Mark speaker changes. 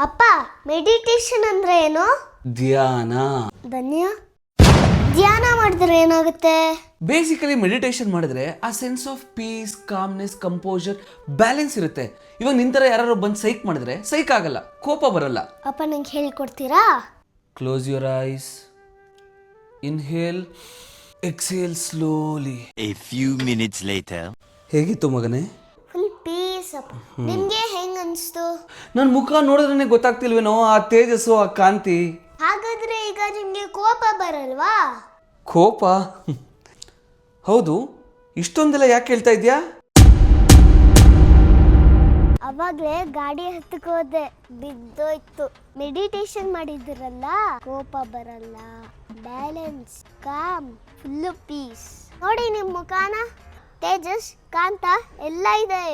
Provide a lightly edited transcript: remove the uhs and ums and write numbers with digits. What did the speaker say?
Speaker 1: ಅಪ್ಪ ಮೆಡಿಟೇಷನ್ ಅಂದ್ರೆ ಏನು?
Speaker 2: ಧ್ಯಾನ.
Speaker 1: ಧ್ಯಾನ ಮಾಡಿದ್ರೆ ಏನಾಗುತ್ತೆ?
Speaker 2: ಬೇಸಿಕಲಿ ಮೆಡಿಟೇಷನ್ ಮಾಡಿದ್ರೆ ಆ sense of piece, calmness, composer, balance ಇರುತ್ತೆ. ಇವಾಗ ನಿಂತರ ಯಾರು ಬಂದು ಸೈಕ್ ಮಾಡಿದ್ರೆ ಸೈಕ್ ಆಗಲ್ಲ, ಕೋಪ ಬರಲ್ಲ.
Speaker 1: ಅಪ್ಪ ನಂಗೆ ಹೇಳ್ಕೊಡ್ತೀರಾ?
Speaker 2: Close your eyes, inhale, exhale slowly.
Speaker 3: A few minutes later.
Speaker 2: ಹೇಗಿತ್ತು ಮಗನೇ?
Speaker 1: ಫುಲ್ ಪೀಸ್ ಅಪ್ಪ. ನಿಮ್ಗೆ ಹೆಂಗ್ ಅನ್ಸ್ತು?
Speaker 2: ನನ್ನ ಮುಖ ನೋಡಿದ್ರೆ ಗೊತ್ತಾಗ್ತಿಲ್ವೇನೋ ಆ ತೇಜಸ್ಸು, ಆ ಕಾಂತಿ.
Speaker 1: ಹಾಗಾದ್ರೆ ಈಗ ನಿಮ್ಗೆ ಕೋಪ ಬರಲ್ವಾ?
Speaker 2: ಕೋಪ? ಹೌದು, ಇಷ್ಟೊಂದೆಲ್ಲ ಯಾಕೆ ಹೇಳ್ತಾ ಇದ್ಯಾ?
Speaker 1: ಅವಾಗ್ಲೇ ಗಾಡಿ ಹತ್ತಕ್ಕೆ ಹೋದೆ, ಬಿದ್ದೋಯ್ತು. ಮೆಡಿಟೇಷನ್ ಮಾಡಿದಿರಲ್ಲ, ಕೋಪ ಬರಲ್ಲ, ಬ್ಯಾಲೆನ್ಸ್, ಕಾಮ್, ಫುಲ್ ಪೀಸ್. ನೋಡಿ ನಿಮ್ ಮುಖಾನ, ತೇಜಸ್, ಕಾಂತ ಎಲ್ಲ ಇದೆ.